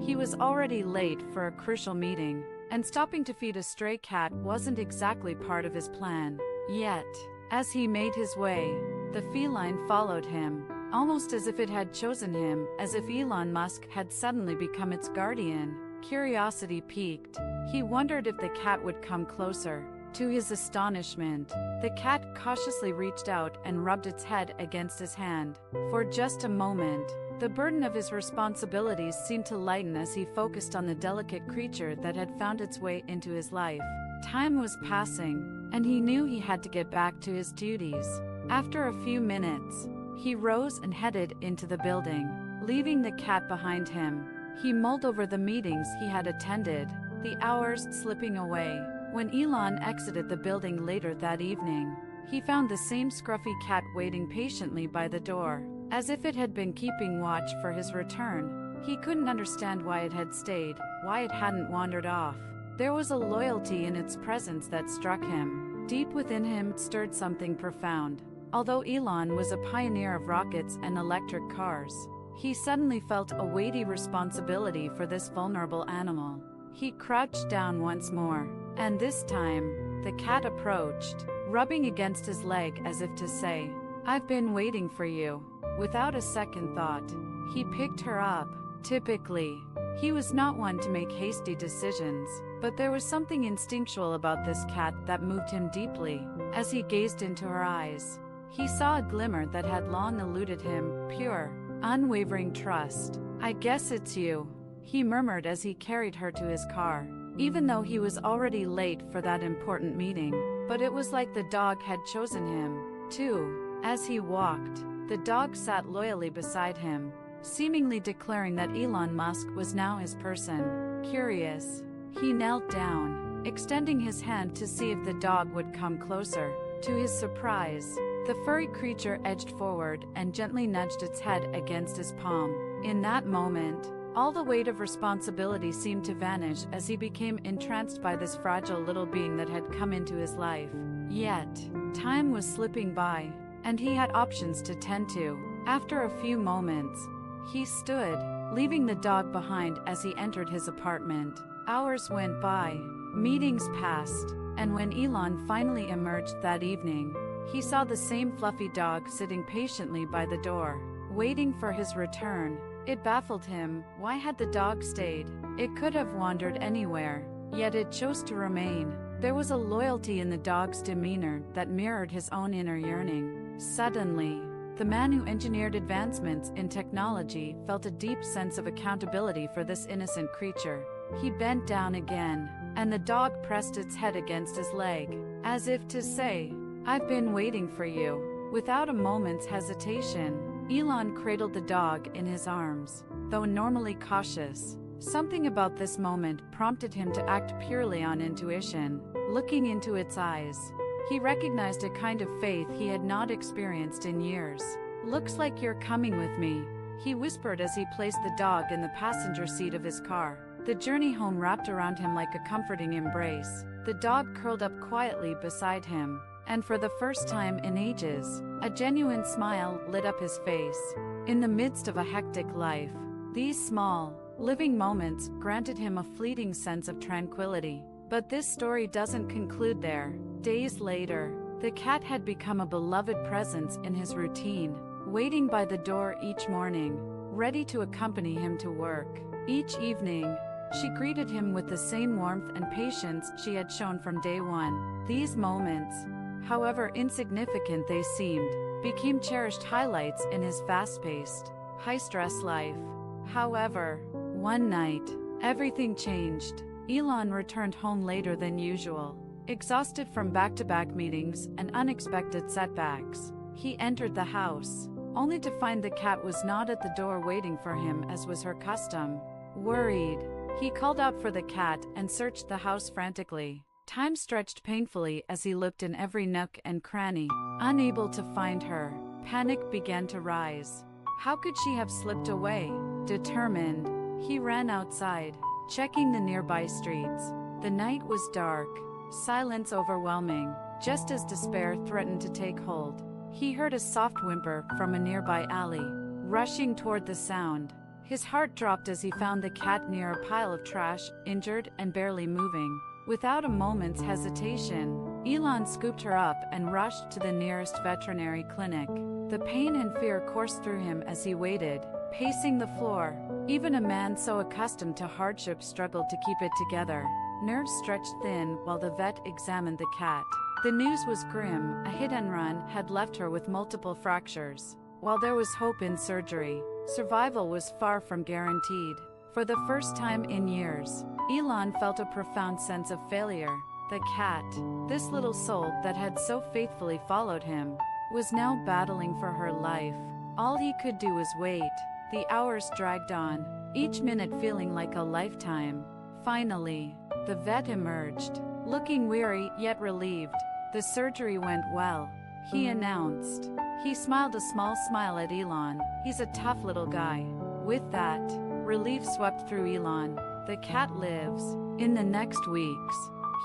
He was already late for a crucial meeting, and stopping to feed a stray cat wasn't exactly part of his plan. Yet, as he made his way, the feline followed him, almost as if it had chosen him, as if Elon Musk had suddenly become its guardian. Curiosity piqued. He wondered if the cat would come closer. To his astonishment, the cat cautiously reached out and rubbed its head against his hand. For just a moment, the burden of his responsibilities seemed to lighten as he focused on the delicate creature that had found its way into his life. Time was passing, and he knew he had to get back to his duties. After a few minutes, he rose and headed into the building, leaving the cat behind him. He mulled over the meetings he had attended, the hours slipping away. When Elon exited the building later that evening, he found the same scruffy cat waiting patiently by the door, as if it had been keeping watch for his return. He couldn't understand why it had stayed, why it hadn't wandered off. There was a loyalty in its presence that struck him. Deep within him stirred something profound. Although Elon was a pioneer of rockets and electric cars, he suddenly felt a weighty responsibility for this vulnerable animal. He crouched down once more, and this time, the cat approached, rubbing against his leg as if to say, "I've been waiting for you." Without a second thought, he picked her up. Typically, he was not one to make hasty decisions, but there was something instinctual about this cat that moved him deeply. As he gazed into her eyes, he saw a glimmer that had long eluded him, pure, unwavering trust. "I guess it's you," he murmured as he carried her to his car, even though he was already late for that important meeting. But it was like the dog had chosen him, too. As he walked, the dog sat loyally beside him, seemingly declaring that Elon Musk was now his person. Curious, he knelt down, extending his hand to see if the dog would come closer. To his surprise, the furry creature edged forward and gently nudged its head against his palm. In that moment, all the weight of responsibility seemed to vanish as he became entranced by this fragile little being that had come into his life. Yet, time was slipping by, and he had options to tend to. After a few moments, he stood, leaving the dog behind as he entered his apartment. Hours went by, meetings passed, and when Elon finally emerged that evening, he saw the same fluffy dog sitting patiently by the door, waiting for his return. It baffled him. Why had the dog stayed? It could have wandered anywhere, yet it chose to remain. There was a loyalty in the dog's demeanor that mirrored his own inner yearning. Suddenly, the man who engineered advancements in technology felt a deep sense of accountability for this innocent creature. He bent down again, and the dog pressed its head against his leg, as if to say, "I've been waiting for you." Without a moment's hesitation, Elon cradled the dog in his arms. Though normally cautious, something about this moment prompted him to act purely on intuition. Looking into its eyes, he recognized a kind of faith he had not experienced in years. "Looks like you're coming with me," he whispered as he placed the dog in the passenger seat of his car. The journey home wrapped around him like a comforting embrace. The dog curled up quietly beside him, and for the first time in ages, a genuine smile lit up his face. In the midst of a hectic life, these small, living moments granted him a fleeting sense of tranquility. But this story doesn't conclude there. Days later, the cat had become a beloved presence in his routine, waiting by the door each morning, ready to accompany him to work. Each evening, she greeted him with the same warmth and patience she had shown from day one. These moments, however insignificant they seemed, became cherished highlights in his fast-paced, high-stress life. However, one night, everything changed. Elon returned home later than usual, exhausted from back-to-back meetings and unexpected setbacks. He entered the house, only to find the cat was not at the door waiting for him as was her custom. Worried, he called out for the cat and searched the house frantically. Time stretched painfully as he looked in every nook and cranny. Unable to find her, panic began to rise. How could she have slipped away? Determined, he ran outside, checking the nearby streets. The night was dark, silence overwhelming. Just as despair threatened to take hold, he heard a soft whimper from a nearby alley. Rushing toward the sound, His heart dropped as he found the cat near a pile of trash, injured and barely moving. Without a moment's hesitation, Elon scooped her up and rushed to the nearest veterinary clinic. The pain and fear coursed through him as he waited, pacing the floor. Even a man so accustomed to hardship struggled to keep it together. Nerves stretched thin while the vet examined the cat. The news was grim. A hit-and-run had left her with multiple fractures. While there was hope in surgery, survival was far from guaranteed. For the first time in years, Elon felt a profound sense of failure. The cat, this little soul that had so faithfully followed him, was now battling for her life. All he could do was wait. The hours dragged on, each minute feeling like a lifetime. Finally, the vet emerged, looking weary yet relieved. The surgery went well, he announced. He smiled a small smile at Elon. He's a tough little guy. With that, relief swept through Elon. The cat lives. In the next weeks,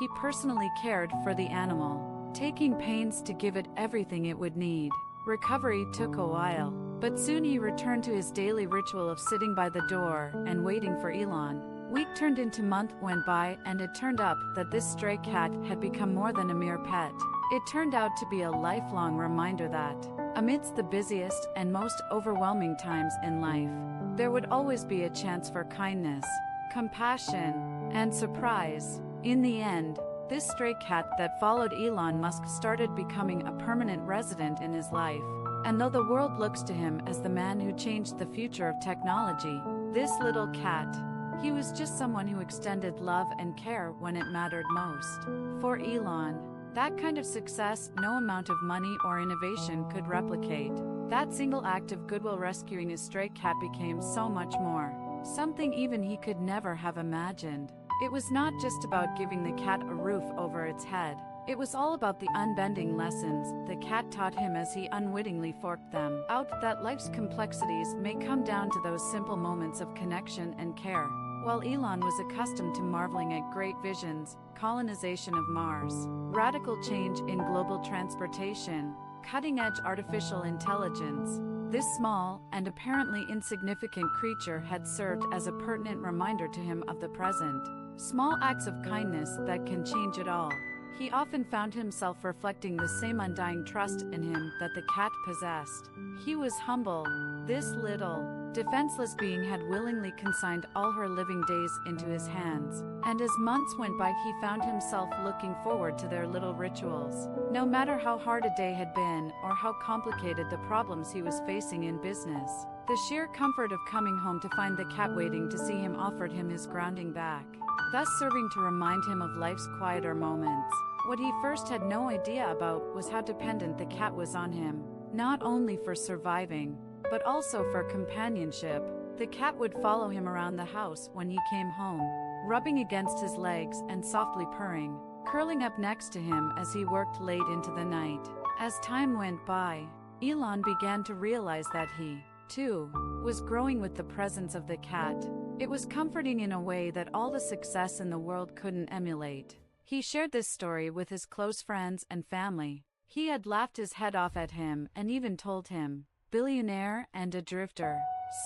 he personally cared for the animal, taking pains to give it everything it would need. Recovery took a while, but soon he returned to his daily ritual of sitting by the door and waiting for Elon. Week turned into month went by, and it turned up that this stray cat had become more than a mere pet. It turned out to be a lifelong reminder that, amidst the busiest and most overwhelming times in life, there would always be a chance for kindness, compassion, and surprise. In the end, this stray cat that followed Elon Musk started becoming a permanent resident in his life. And though the world looks to him as the man who changed the future of technology, this little cat, he was just someone who extended love and care when it mattered most. For Elon, that kind of success no amount of money or innovation could replicate. That single act of goodwill rescuing his stray cat became so much more, something even he could never have imagined. It was not just about giving the cat a roof over its head. It was all about the unbending lessons the cat taught him as he unwittingly forked them out, that life's complexities may come down to those simple moments of connection and care. While Elon was accustomed to marveling at great visions, colonization of Mars, radical change in global transportation, cutting-edge artificial intelligence, this small and apparently insignificant creature had served as a pertinent reminder to him of the present. Small acts of kindness that can change it all. He often found himself reflecting the same undying trust in him that the cat possessed. He was humble. This little, defenseless being had willingly consigned all her living days into his hands, and as months went by he found himself looking forward to their little rituals. No matter how hard a day had been or how complicated the problems he was facing in business, the sheer comfort of coming home to find the cat waiting to see him offered him his grounding back, thus serving to remind him of life's quieter moments. What he first had no idea about was how dependent the cat was on him, not only for surviving, but also for companionship. The cat would follow him around the house when he came home, rubbing against his legs and softly purring, curling up next to him as he worked late into the night. As time went by, Elon began to realize that he, too, was growing with the presence of the cat. It was comforting in a way that all the success in the world couldn't emulate. He shared this story with his close friends and family. He had laughed his head off at him and even told him, billionaire and a drifter.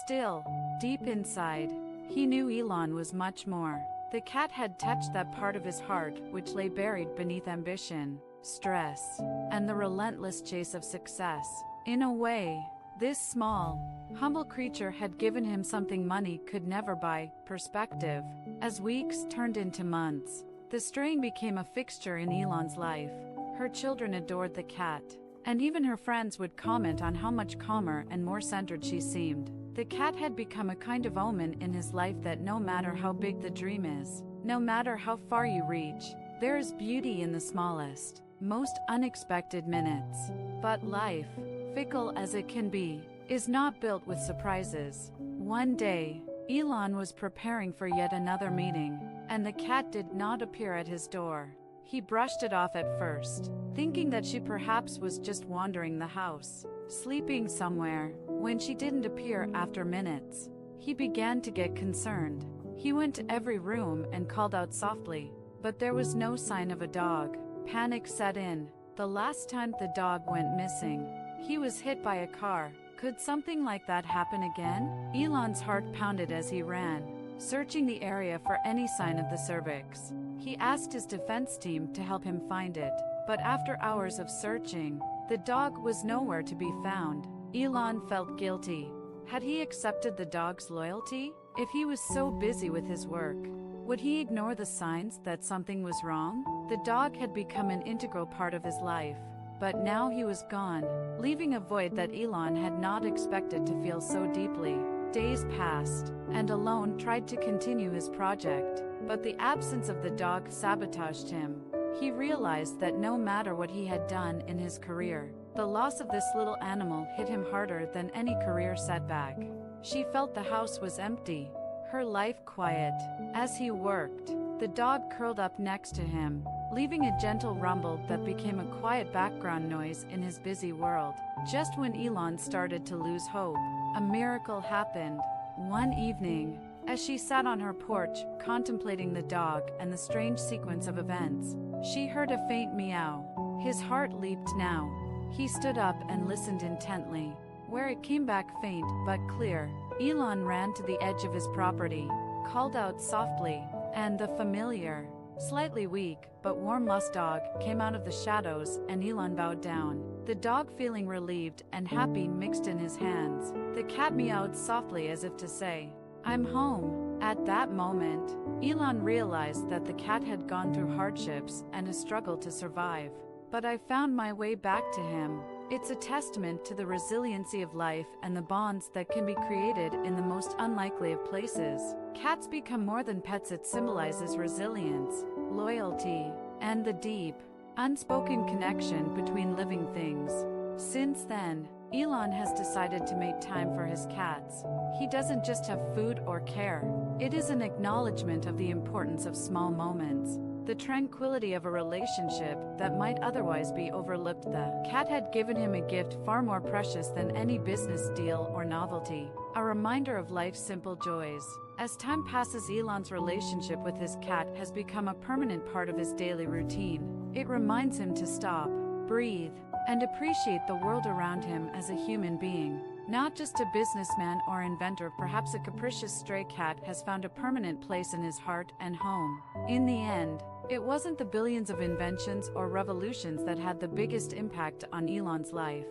Still, deep inside, he knew Elon was much more. The cat had touched that part of his heart which lay buried beneath ambition, stress, and the relentless chase of success. In a way, this small, humble creature had given him something money could never buy: perspective. As weeks turned into months, the straying became a fixture in Elon's life. Her children adored the cat, and even her friends would comment on how much calmer and more centered she seemed. The cat had become a kind of omen in his life that no matter how big the dream is, no matter how far you reach, there is beauty in the smallest, most unexpected minutes. But life, fickle as it can be, is not built with surprises. One day, Elon was preparing for yet another meeting, and the cat did not appear at his door. He brushed it off at first, thinking that she perhaps was just wandering the house, sleeping somewhere. When she didn't appear after minutes, he began to get concerned. He went to every room and called out softly, but there was no sign of a dog. Panic set in. The last time the dog went missing, he was hit by a car. Could something like that happen again? Elon's heart pounded as he ran, searching the area for any sign of the cervix. He asked his defense team to help him find it, but after hours of searching, the dog was nowhere to be found. Elon felt guilty. Had he accepted the dog's loyalty? If he was so busy with his work, would he ignore the signs that something was wrong? The dog had become an integral part of his life, but now he was gone, leaving a void that Elon had not expected to feel so deeply. Days passed, and Elon tried to continue his project, but the absence of the dog sabotaged him. He realized that no matter what he had done in his career, the loss of this little animal hit him harder than any career setback. She felt the house was empty, her life quiet. As he worked, the dog curled up next to him, leaving a gentle rumble that became a quiet background noise in his busy world. Just when Elon started to lose hope, a miracle happened. One evening, as she sat on her porch, contemplating the dog and the strange sequence of events, she heard a faint meow. His heart leaped now. He stood up and listened intently. Where it came back faint but clear, Elon ran to the edge of his property, called out softly, and the familiar, slightly weak but warm musk dog came out of the shadows, and Elon bowed down, the dog feeling relieved and happy mixed in his hands. The cat meowed softly as if to say, "I'm home." At that moment, Elon realized that the cat had gone through hardships and a struggle to survive. "But I found my way back to him." It's a testament to the resiliency of life and the bonds that can be created in the most unlikely of places. Cats become more than pets. It symbolizes resilience, loyalty, and the deep, unspoken connection between living things. Since then, Elon has decided to make time for his cats. He doesn't just have food or care. It is an acknowledgement of the importance of small moments, the tranquility of a relationship that might otherwise be overlooked. The cat had given him a gift far more precious than any business deal or novelty, a reminder of life's simple joys. As time passes, Elon's relationship with his cat has become a permanent part of his daily routine. It reminds him to stop, breathe, and appreciate the world around him as a human being, not just a businessman or inventor. Perhaps a capricious stray cat has found a permanent place in his heart and home. In the end, it wasn't the billions of inventions or revolutions that had the biggest impact on Elon's life.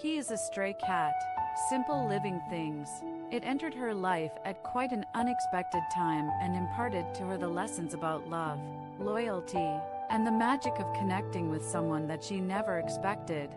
He is a stray cat, simple living things. It entered her life at quite an unexpected time and imparted to her the lessons about love, loyalty, and the magic of connecting with someone that she never expected.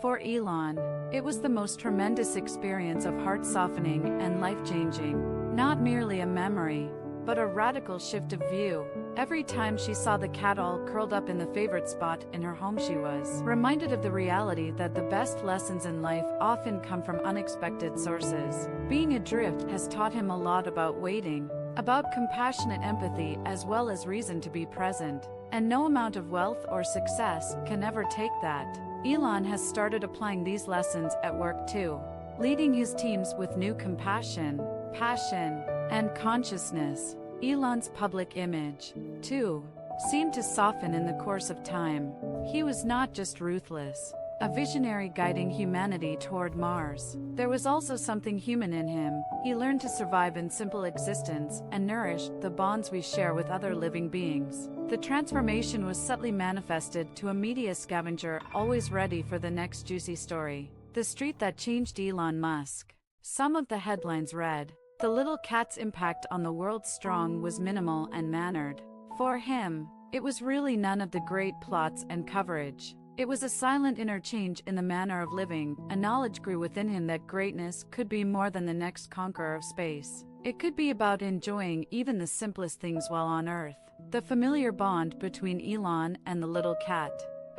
For Elon, it was the most tremendous experience of heart-softening and life-changing, not merely a memory, but a radical shift of view. Every time she saw the cat all curled up in the favorite spot in her home, she was reminded of the reality that the best lessons in life often come from unexpected sources. Being adrift has taught him a lot about waiting, about compassionate empathy, as well as reason to be present. And no amount of wealth or success can ever take that. Elon has started applying these lessons at work too, leading his teams with new compassion, passion, and consciousness. Elon's public image, too, seemed to soften in the course of time. He was not just ruthless, a visionary guiding humanity toward Mars. There was also something human in him. He learned to survive in simple existence and nourish the bonds we share with other living beings. The transformation was subtly manifested to a media scavenger always ready for the next juicy story. The street that changed Elon Musk. Some of the headlines read, "The little cat's impact on the world strong was minimal and mannered." For him, it was really none of the great plots and coverage. It was a silent interchange in the manner of living. A knowledge grew within him that greatness could be more than the next conqueror of space. It could be about enjoying even the simplest things while on Earth. The familiar bond between Elon and the little cat,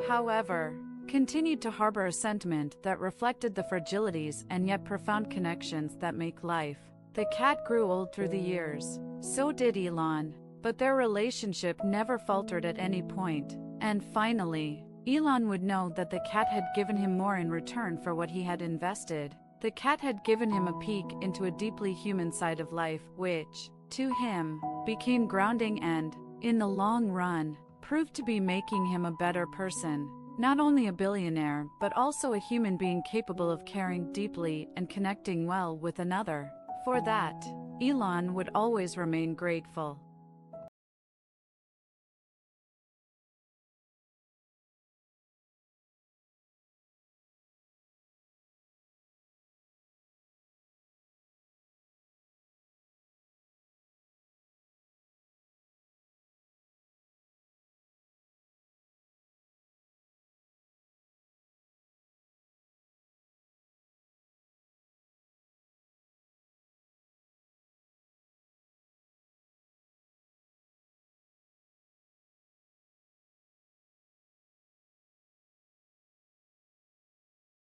however, continued to harbor a sentiment that reflected the fragilities and yet profound connections that make life. The cat grew old through the years. So did Elon, but their relationship never faltered at any point. And finally, Elon would know that the cat had given him more in return for what he had invested. The cat had given him a peek into a deeply human side of life, which, to him, became grounding and, in the long run, proved to be making him a better person. Not only a billionaire, but also a human being capable of caring deeply and connecting well with another. For that, Elon would always remain grateful.